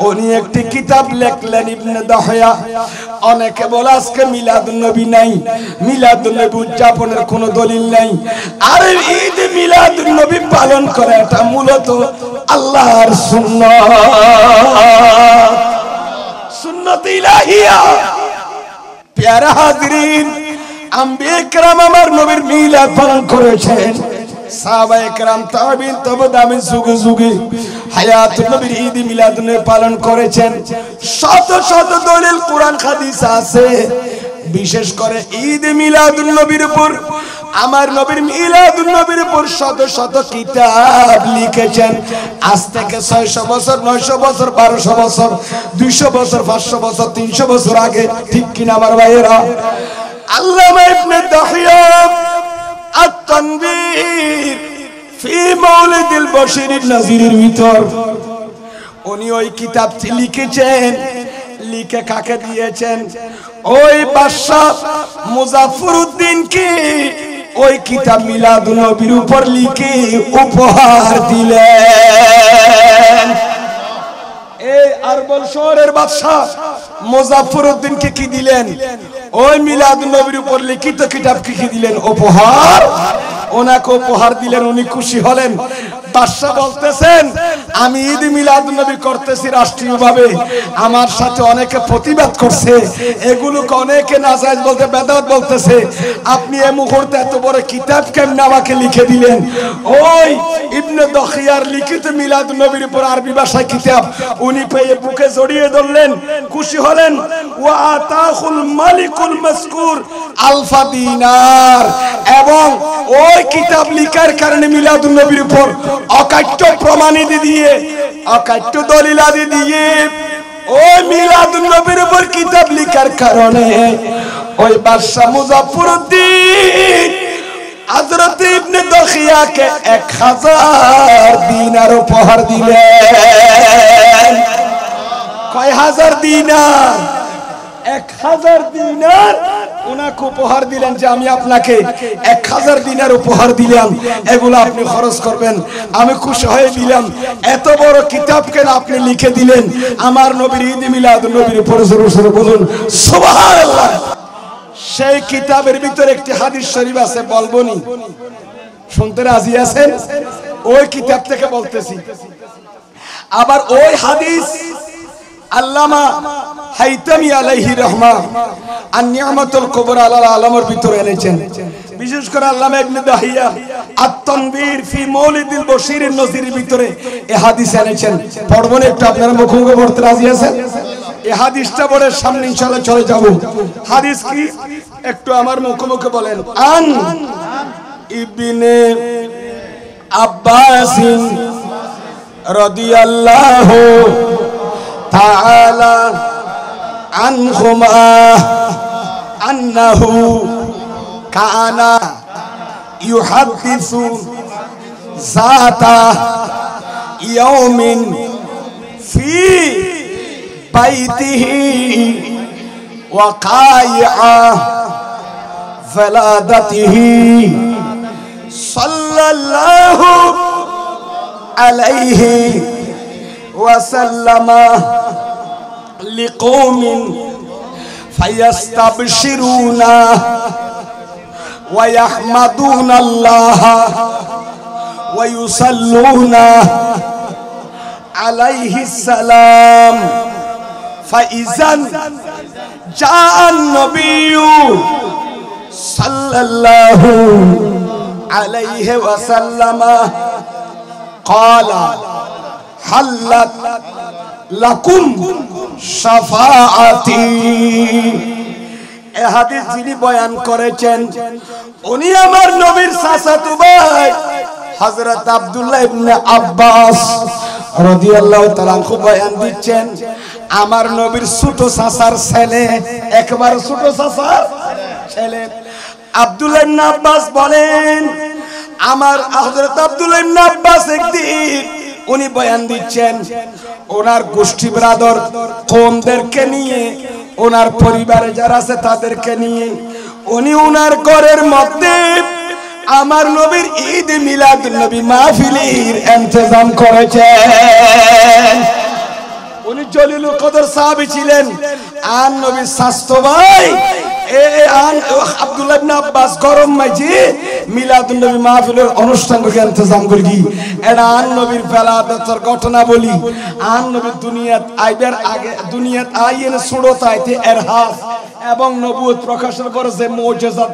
উনি একটি কিতাব লিখলেন ইবনে দাহিয়া। অনেকে বলে আজকে মিলাদুন নবী নাই, মিলাদুন নবী উদযাপনের কোনো দলিল নাই। আর ঈদ মিলাদুন নবী পালন করা এটা মূলত আল্লাহর সুন্নাত ইলাহিয়া। প্যারা হাজরিন, আম্বিয়া کرام আমার নবীর মিলাদ পালন করেছেন, সাহাবায়ে کرام তাবিঈন তাবদামিন যুগে যুগে হায়াতুন নবীর ঈদ মিলাদুন নবী পালন করেছেন। শত শত দলিল কোরআন হাদিস আছে। বিশেষ করে ঈদ মিলাদুন নবীর উপর, আমার নবীর মিলাদুন নবীর উপর শত শত কিতাব লিখেছেন। আজ থেকে 600 বছর, 900 বছর, 1200 বছর, 200 বছর, 500 বছর, 300 বছর আগে। ঠিক কিনা আমার ভাইয়েরা? আল্লামা ইবনে দাহিয়া আত-তানবীর ফি মাওলিদিল বশীরিন নাযীরের ভিতর উনি ওই কিতাবটি লিখেছেন। লিখে কাকে দিয়েছেন? ওই বাদশা মুজাফফরউদ্দিনকে ওই কিতাব মিলাদুন নবীর উপর লিখে উপহার দিলেন। এই আরবল শহরের বাদশা মুজাফফরউদ্দিনকে কি দিলেন? ওই মিলাদুন নবীর উপর লিখিত কিতাবকে কি দিলেন? উপহার। ওনাকে উপহার দিলেন, উনি খুশি হলেন। বাদশা বলতেছেন, আমি ঈদ মিলাদুন নবী করতেছি রাষ্ট্রীয়ভাবে, আমার সাথে অনেকে প্রতিবাদ করছে, এগুলোকে অনেকে নাজায়েজ বলতে, বেদাত বলতেছে। আপনি এই মুহূর্তে এত বড় কিতাব কেমনে আমাকে লিখে দিলেন? ওই ইবনে দাহিয়ার লিখিত মিলাদুন নবীর উপর আরবি ভাষায় কিতাব উনি পেয়ে বুকে জড়িয়ে ধরলেন, খুশি হলেন। ওয়া আতাহুল মালিকুল মাসকুর আলফা দিনার। এবং ওই কিতাব লিখার কারণে মিলাদুন নবীর উপর অকাট্য প্রমাণাদি দিয়ে, অকাট্য দলিলাদি দিয়ে, ওই মিলাদুন নবীর উপর কিতাব লিখার কারণে ওই বাদশা মুজাফফরউদ্দিন হযরত ইবনে দাহিয়াকে 1000 দিনার উপহার দিলেন। কয় হাজার দিনার? 1000 দিনার ওনাকে উপহার দিলেন, যে আমি আপনাকে 1000 দিনার উপহার দিলাম, এগুলো আপনি খরচ করবেন। আমি খুশি হয়ে দিলাম। এত বড় কিতাব কেন আপনি লিখে দিলেন? আমার নবীর ঈদ মিলাদুন নবীর উপর জোরে জোরে বলুন সুবহানাল্লাহ। সেই কিতাবের ভিতরে একটি হাদিস শরীফ আছে, বলবনি? শুনতে রাজি আছেন? ওই কিতাব থেকে বলতেছি। আবার ওই হাদিস আল্লামা হাইতামি আলাইহি রহমা আন-নি'মাতুল কুবরা আলাল আলমের ভিতরে এনেছেন। বিশেষ করে আল্লামা ইবনে দাহিয়া আত-তানবীর ফি মাওলিদিল বশীরিন নাযীরের ভিতরে এই হাদিস এনেছেন। পড়বো না? একটু আপনারা মুখে পড়তে রাজি আছেন? এই হাদিসটা পড়ে সামনে ইনশাআল্লাহ চলে যাব। হাদিস কি একটু আমার মুখে বলেন। আন ইবনে আব্বাস রাদিয়াল্লাহু তাআলা আনহুমা আন্নাহু কানা ইউহাদ্দিসু যাতা ইয়াউমিন ফি বাইতিহি ওয়াকাইআ ফালাদাতিহি সাল্লাল্লাহু আলাইহি ওয়াসাল্লাম লিকওমিন ফায়াস্তাবশিরুনা ওয়া ইয়াহমাদুনাল্লাহা ওয়া ইউসাল্লুনা আলাইহিস সালাম ফাইজান জাআন নবিয়্যু সাল্লাল্লাহু আলাইহি ওয়াসাল্লাম ক্বালা হাল্লাত লাকুম শাফাআতি। এই হাদিস যিনি বয়ান করেছেন উনি আমার নবীর চাচাতো ভাই হযরত আব্দুল্লাহ ইবনে আব্বাস রাদিয়াল্লাহু তাআলা আনহু বয়ান দিচ্ছেন। আমার নবীর ছোট চাচার ছেলে, একবার ছোট চাচার ছেলে আব্দুল্লাহ ইবনে আব্বাস বলেন, আমার হযরত আব্দুল্লাহ ইবনে আব্বাস একদিন উনি বয়ান দিচ্ছেন ওনার গোষ্ঠী ব্রাদর কওমদেরকে নিয়ে, ওনার পরিবারে যারা আছে তাদেরকে নিয়ে উনি ওনার ঘরের মধ্যে আমার নবীর ঈদ মিলাদুন নবী মাহফিলের ইন্তজাম করেছেন। উনি জলিলুল কদর সাহাবী ছিলেন। আর নবীর স্বাস্থ্য ভাই আব্দুল্লাহ ইবনে আব্বাস গরম মাঝে মিলাদুন নবী মাহফিলের অনুষ্ঠান করে ইন্তজাম করি। এটা আন নবীর ফেলাদতের ঘটনা বলি। আন নবী দুনিয়াত আইবার আগে দুনিয়াত আইয়েন সুরতাইতে এরহাস এবং নবুয়ত প্রকাশের করে যে মুজিজা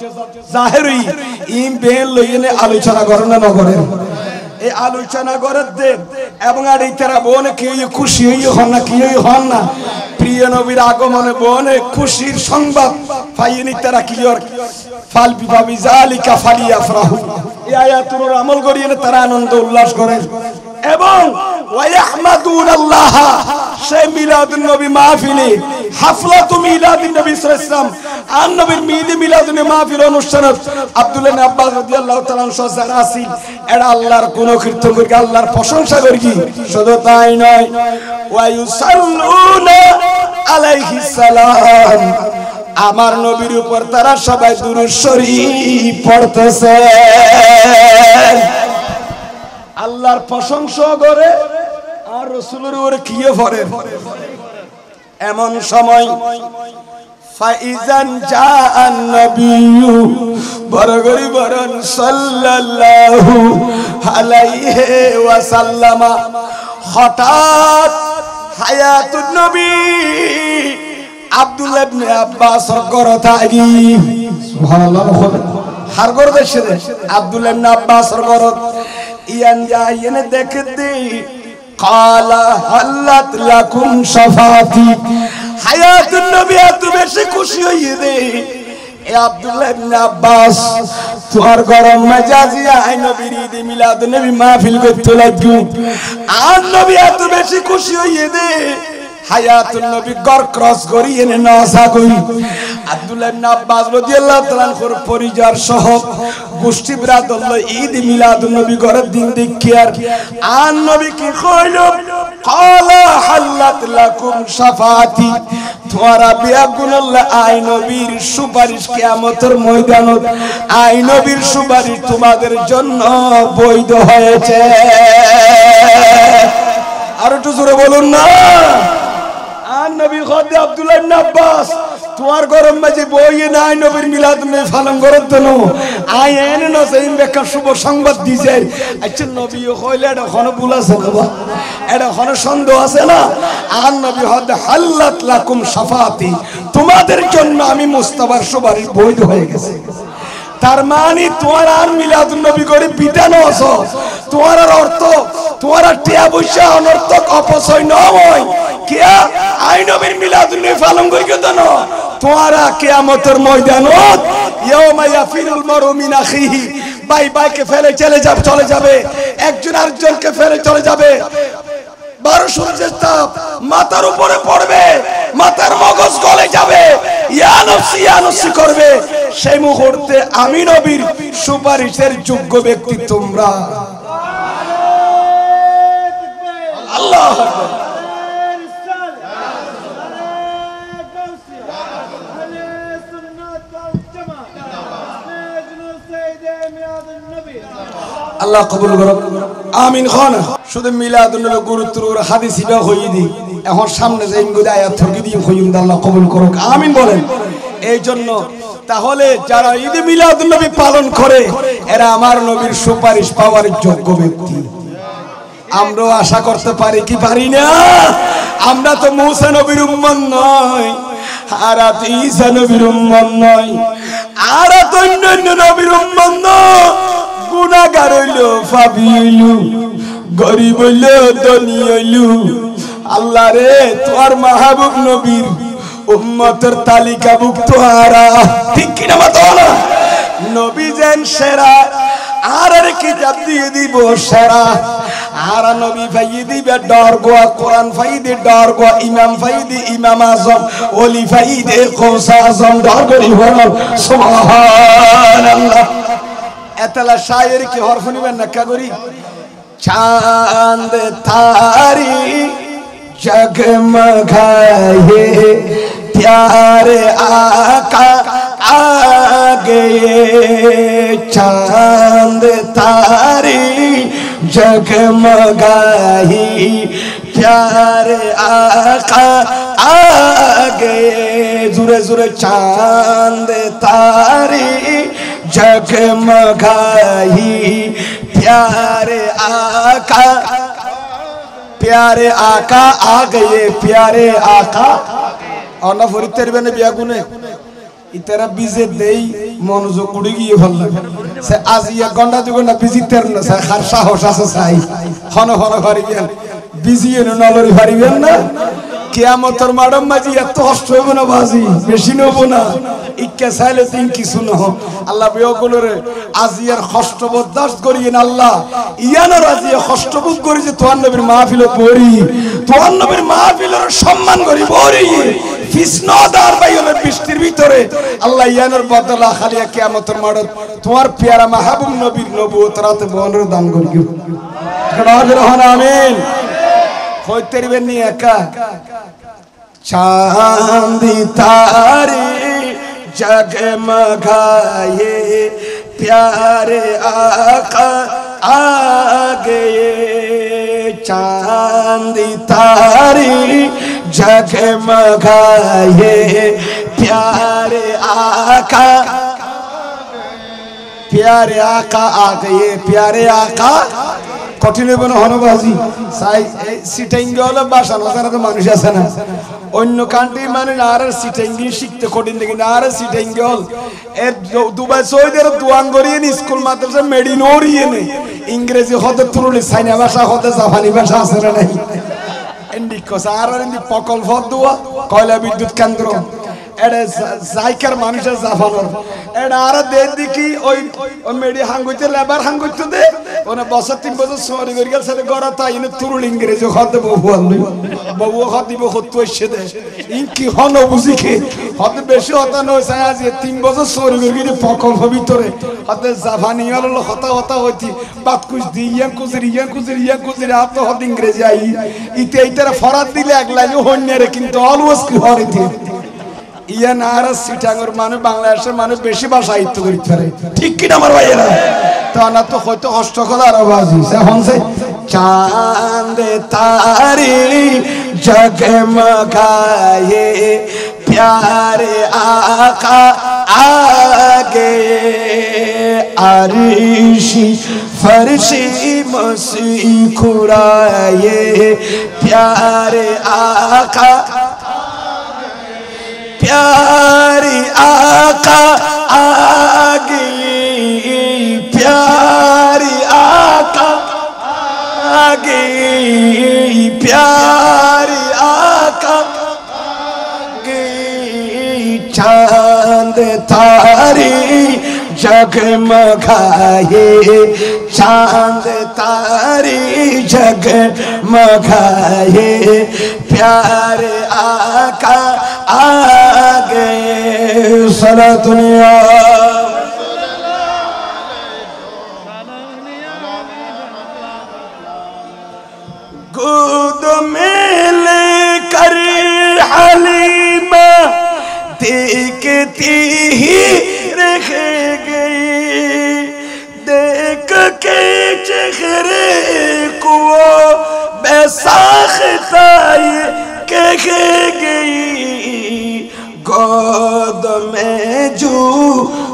জাহেরি ইম বেল লইনে আলোচনা করেন না করেন। এই আলোচনা করে দেন এবং আর এই তারা বনে কি খুশি হন না, কি হন না প্রিয় নবীর আগমনে বনে খুশির সংবাদ পাইনি তারা কি ফাল বিভাবি জালিকা ফালিয়াফরাহু। এই আয়াতুর আমল করিয়ে তারা আনন্দ উল্লাস করেন এবং ওয়াহমাদুনাল্লাহ। সেই মিলাদুন নবী মাহফিলে হাফলাতু মিলাদুন নবী সাল্লাল্লাহু আলাইহি ওয়াসাল্লাম আর নবীর মিলাদুন নবী মাহফিল অনুষ্ঠানত আব্দুল্লাহ ইবনে আব্বাস রাদিয়াল্লাহু তাআলা আনহু যারা আছেন এরা আল্লাহর গুণ কীর্তন করি, আল্লাহর প্রশংসা করি। শুধু তাই নয়, ওয়া ইউসাল্লুনা আলাইহিস সালাম, আমার নবীর উপর তারা সবাই দুরূদ শরীফ পড়তেছে, আল্লাহর প্রশংসা করে আর রাসূলের উপর কিয়ে পড়ে। এমন সময় ফাইজান জাআন নবিয়্যু বরগরি বরন সাল্লাল্লাহু আলাইহি ওয়াসাল্লাম, হঠাৎ হায়াতুন নবী আব্দুল্লাহ ইবনে আব্বাস গরতাগি সুবহানাল্লাহ হার গর দেশে আব্দুল্লাহ ইবনে আব্বাস গরত ইয়ান যায়নে দেখতে ক্বালা হাল্লাত লাকুম শাফাতি। হায়াতুন নবী এত বেশি খুশি হয়ে দে এ আব্দুল্লাহ ইবনে আব্বাস তোমার গরম মেজাজি আই নবীর ঈদ মিলাদুন নবী মাহফিল করতে লাগু। আর নবী এত বেশি খুশি হয়ে দে হায়াতুন নবী গর ক্রস করি এনে নাসা কই। আব্দুল্লাহ ইবনে আব্বাস রাদিয়াল্লাহু তাআলা আনহুর পরিবার সহ গোষ্ঠী ব্রাদর ঈদ মিলাদুন নবী ঘরের দিন দেখিয়ার আর নবী কি কইল, ক্বালা হাল্লাত লাকুম শাফাতি, তোমারা বিয়াগুনাল্লাহ আই নবীর সুপারিশ কিয়ামতের ময়দানত আই নবীর সুপারিশ তোমাদের জন্য বৈধ হয়েছে। আর একটু জোরে বলুন না। আর নবী খোদে আব্দুল্লাহ ইবনে আব্বাস তোমার গরম মাঝে বইয়ে নাই নবীর মিলাদুন নবী পালন করার জন্য আই এনে না সেই বেকার শুভ সংবাদ দিছে। আচ্ছা নবী কইলে এটা কোন ভুল আছে না বা এটা কোন সন্দেহ আছে না? আর নবী খোদে হাল্লাত লাকুম শাফাতি, তোমাদের জন্য আমি মুস্তাফার সুপারিশ বৈধ হয়ে গেছে। তার মানে তোমার আর মিলাদুন নবী করে বিটানো আছো, তোমার অর্থ তোমার টিয়া পয়সা অনর্থক অপচয় নয়। কিয়া আই নবীর মিলাদুন নবী পালন করি কেন তোমারা কিয়ামতের ময়দানত ইয়াউমা ইয়াফিরুল মারউ মিন আখিহি, ভাই ভাইকে ফেলে চলে যাবে, একজন আরেকজনকে ফেলে চলে যাবে। 12 সূর্যের তাপ মাথার উপরে পড়বে, মাথার মগজ গলে যাবে, ইয়া নফসি করবে। সেই মুহূর্তে আমি নবীর সুপারিশের যোগ্য ব্যক্তি তোমরা। আল্লাহু আকবার। আল্লাহ কবুল করুক, আমিন। খান শুধু মিলাদুন নবী গুরুত্বর হাদিস ইবা হই দি, এখন সামনে যাই গুদে আয়াত থকি দি হইম, আল্লাহ কবুল করুক, আমিন বলেন। এই জন্য তাহলে যারা ঈদ মিলাদুন নবী পালন করে এরা আমার নবীর সুপারিশ পাওয়ার যোগ্য ব্যক্তি। আমরাও আশা করতে পারি কি পারি না? আমরা তো মুসা নবীর উম্মত নয়, আর ঈসা নবীর উম্মত নয়, আর তো অন্যান্য নবীর উম্মত নয়। গুনাহগার হইলো, পাপী হইলো, গরিব হইলো, ধনী হইলো, আল্লাহ রে তোর মাহবুব নবীর উম্মতের তালিকাভুক্ত হারা, ঠিক কিনা বলো? নবী যেন সেরা, আর কিতাব দিয়ে দিব সেরা, আর নবী ফাইয়ে দিবে ডর গোয়া, কোরআন ফাইদে ডর গোয়া, ইমাম ফাইদে ইমাম আজম, ওলি ফাইদে কৌসা আজম, ডর করি বল সুবহানাল্লাহ। এতলা শায়ের কি হরফ নিবেন না কা করি? চাঁদ তারি जगमगाए प्यारे आका आ गए, चांद तारे जगमगाए प्यारे आका आ गए, जुरे जुरे चांद तारे जगमगाए प्यारे आका, प्यारे आका आ गए, प्यारे आका। और ना फरी तेरे बने बिया गुने इतना बिज़े देई मनोजो कुड़ी की ये भल्ला से आज ये गंडा जो ना बिज़ी तेरना से खर्चा होशा से साई खाना खाना खारी बिया बिज़ी ये ना लोरी खारी बिया ना क्या मोटर माडम मजी या तो हस्ते बना बाजी बेशिनो बना इक्के साले तीन की सुनो अल्लाह बिया गुलोरे आज ये हस्ते बर्दाश्त करिए ना अल्लाह ये ना आज ये हस्ते बुक करिए तो अन्य बिर माफिल बोरी तो अन्य बिर माफिल और सम्मान करी बोरी फिस्नादार भाइयों बिस्तिर भीतरे अल्लाह यानर बदला खालिया क्या मोटर माडम तुम्हार प्यारा महबूब नबीर नबूवत रात बोनर दान करियो कनागर होना आमीन कोई तेरी बन्नी है क्या चांद तारे जगमगाए प्यारे आका आ गए, चांद तारे जगमगाए प्यारे आका, प्यारे आका आ गए, प्यारे आका कठिन बनो हनबाजी साई सिटेंगे वाला भाषा ना तो मानुष ऐसा ना अन्य कांट्री माने नारे सिटेंगे शिकते कठिन देंगे नारे सिटेंगे वाल दुबई सोई देर दुआंगोरी ने स्कूल मात्र से मेडिनोरी ने इंग्लिश होते तुरुली साइना भाषा होते जापानी भाषा असर नहीं इंडिको सारा इंडी पकल फट दुआ कोयला विद्युत केंद्र एडे जायकर मानुषेर जाफानर एडे आरो दे दिकी ओई मेडी हांगुते लेबर हांगुते दे ओने बছর 3 বছর সরি করি গেল সেটা গড়া তাই ইনে তুরুল ইংরেজি হতে বহু আলু বহু হদিব হতো এসে দে ইনকি হন বুঝি কি হতে বেশি হতা নয় সাই আজ 3 বছর সরি করি গিয়ে পকল ভিতরে হতে জাপানি হলো হতা হতা হইতি বাত কুছ দিয়া কুজরিয়া আপ তো হত ইংরেজি আই ইতে ইতারে ফরাত দিলে এক লাইন হন্যারে কিন্তু অলওয়েজ কি হরিতি ইয়া নারা সিটাঙ্গর মানে বাংলাদেশের মানে বেশি ভাষা সাহিত্য করতে পারে ঠিক কি না আমার ভাইয়েরা তো না তো হয়তো হস্তকলা আর বাজি এখন সে চাঁদ তারে জগমগায়ে प्यारे आका आ गए, आरिशी फर्शी मसी खुराए प्यारे आका, प्यारी आका आ गई, प्यारी आका आ गई, प्यारी आका गई, चांद तारी जगमगाए चांद तारे जगमगाए प्यारे आका आ गए सारा दुनिया गोद में लेकर हलीमा देखती ही रह गई देख के चेहरे को बैसाखताई कह गई गोद में जो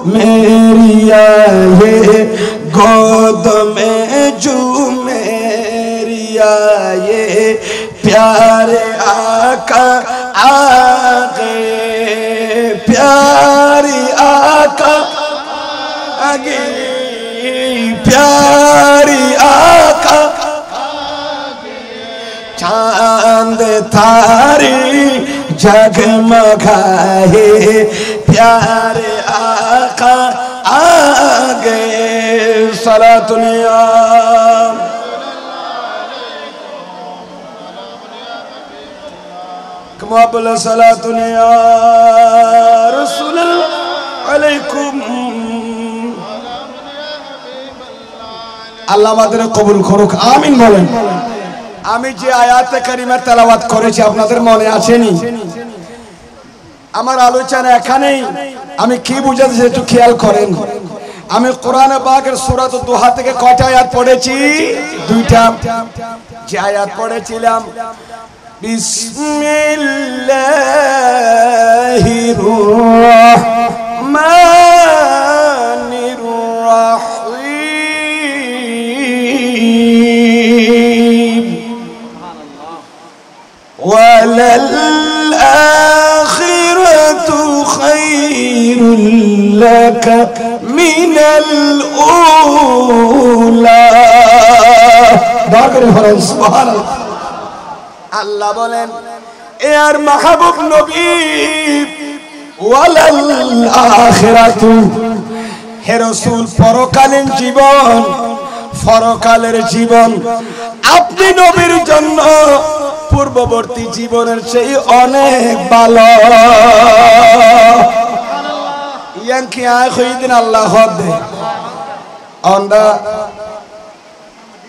मेरी आए गोद में जो मेरी आए प्यारे आका आ गए प्यारी आका आ गए प्यारी आका चांद तारे जगमगाए प्यारे आका आ गए सारा दुनिया कमाबुल सलातुन या रसूल अलैकुम আল্লাহ আমাদের কবুল করুক আমিন বলেন আমি যে আয়াতে কারিমা তেলাওয়াত করেছি আপনাদের মনে আছেনি আমার আলোচনা এখানেই আমি কি বুঝাচ্ছি একটু খেয়াল করেন আমি কোরআনে পাকের সূরা দুহা থেকে কয়টা আয়াত পড়েছি দুইটা যে আয়াত পড়েছিলাম বিসমিল্লাহির রহমানির রহিম ওয়ালাল আখিরাতু খায়রুল লাকা মিনাল উলা দোয়া করে বলেন সুবহানাল্লাহ আল্লাহ বলেন এ আর মাহবুব নবী ওয়ালাল আখিরাতু হে রাসূল পরকালীন জীবন পরকালের জীবন আপনি নবীর জন্য পূর্ববর্তী জীবনের চেয়ে অনেক ভালো ইয়ান কি আয় কইদিন আল্লাহ হদে অন্ডা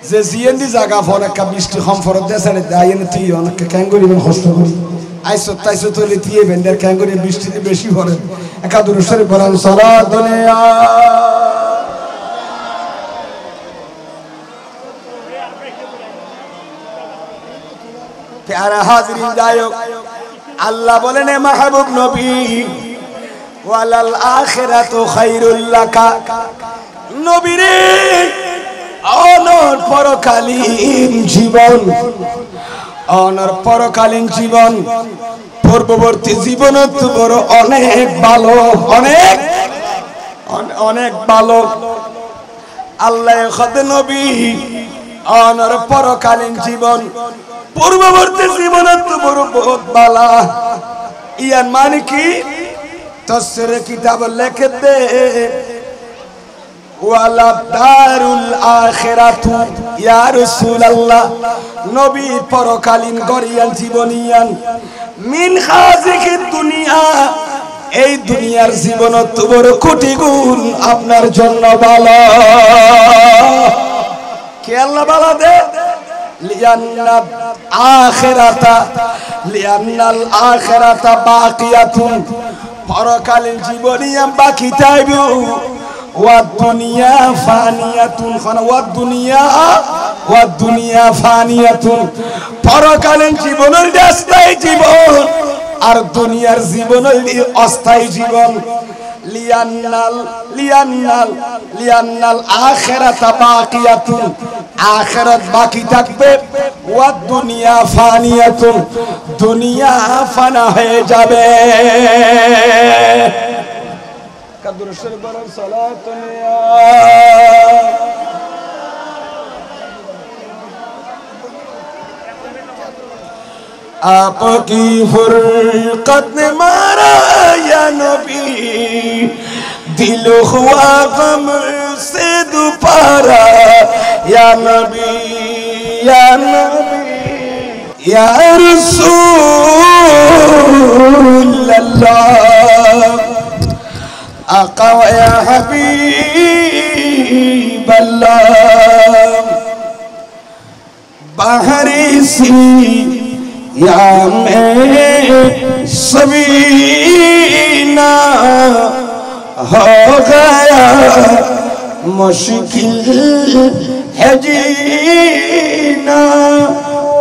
যে জিয়েন্দি জায়গা ফোন একটা বৃষ্টি কম ফরত দেশে দাইন তুই অনেক ক্যাঙ্গুরি কষ্ট করি আইসো তাইসো তো লিতিয়ে ভেন্ডার ক্যাঙ্গুরি বৃষ্টিতে বেশি পড়ে একাদুর শরীফ পড়ান সালাত দুনিয়া প্যারা হাজরিন দায়ক আল্লাহ বলেন মাহবুব নবী ওয়ালাল আখিরাতু খায়রুল লাকা নবী রে অনর পরকালীন জীবন অনর পরকালীন জীবন পূর্ববর্তী জীবন তো বড় অনেক ভালো অনেক অনেক ভালো আল্লাহ খদ নবী অনর পরকালীন জীবন পূর্ববর্তী জীবন তো বড় বহুত ভালো ইয়ার মানে কি তফসির কিতাব লিখে দে ওয়ালা দারুল আখিরাতু ইয়া রাসূলুল্লাহ নবী পরকালীন গরিয়ান জীবনিয়ান মিন হাযিহিদ দুনিয়া এই দুনিয়ার জীবন তো বড় কোটি গুণ আপনার জন্য ভালো কে আল্লাহ ভালো দে লিয়ান্নাল আখিরাতা বাকিয়াতুন পরকালীন জীবনিয়ান বাকি থাকবে والدنيا فانية والدنيا فانية পরকালীন জীবনের অস্থায়ী জীবন আর দুনিয়ার জীবনের অস্থায়ী জীবন লিয়ান্নাল আখিরাতা বাকিয়াতুন আখিরাত বাকি থাকবে ওয়া দুনিয়া ফানিয়াতুন দুনিয়া ফানা হয়ে যাবে কাদুর শরীফ বলেন সালাতুন ইয়া आपकी फुरकत ने मारा या नबी दिल हुआ गम से दोबारा या नबी या नबी या रसूल अल्लाह आका या हबीब अल्लाह बाहरी सी या मैं सबीना हो गया मुश्किल है जीना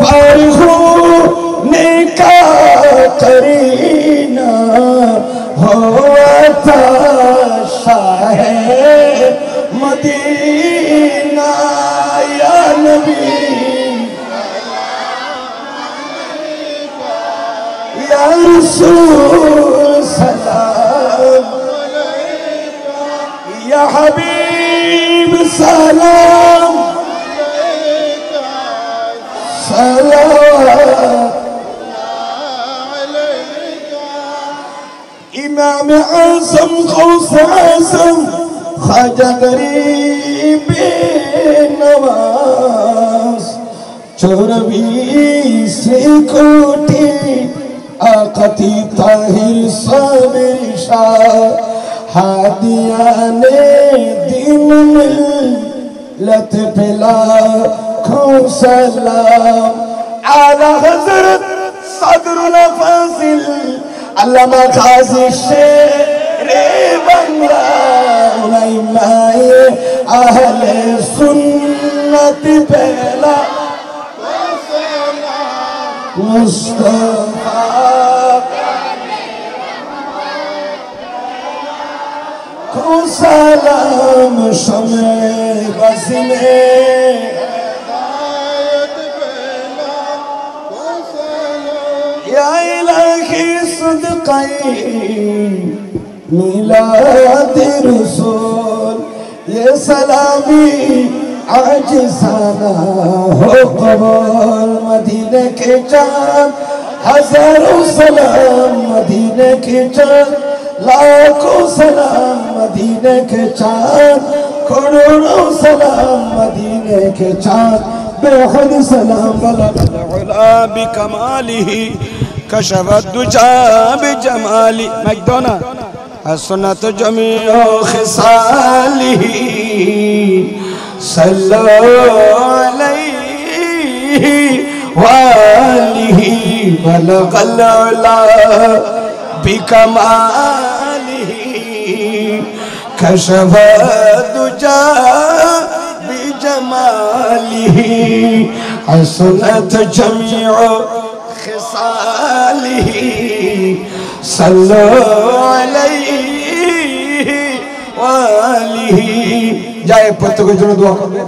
पर होने का करीना होता शाहे मदीना या नबी या रसूल सलाम या हबीब सलाम सलाम इमाम आज़म गौस आज़म ख्वाजा गरीब नवाज 24 कोटि आकती ताहिर साबिर शाह हादियाने दिन मिल्लत पे लाखों सलाम आला हज़रत सदरुल फाज़िल अल्लामा गाज़ी शेरे बंगला उलमाए अहले सुन्नत पहला मुस्तफा को सलाम शमे बज़ में या इलाही सदक़े मिलाद रसूल ये सलामी आज साना हो कबूल मदीने के चाँद हजारों सलाम मदीने के चाँद लाखों सलाम मदीने के चाँद करोड़ों सलाम मदीने के चाँद बेहद सलाम बला बिकमालिही कशफत दुजा बिजमाली मैकडोना हसनत जमीओ खिसालिही सल्लल्लाहु अलैहि वालिही बलगल अला बिकमालिही कशफत दुजा बिजमालिही हसनत जमीओ खिसालिही सल्लल्लाहु अलैहि वालिही जाए प्रत्येक जन दुआ करবে।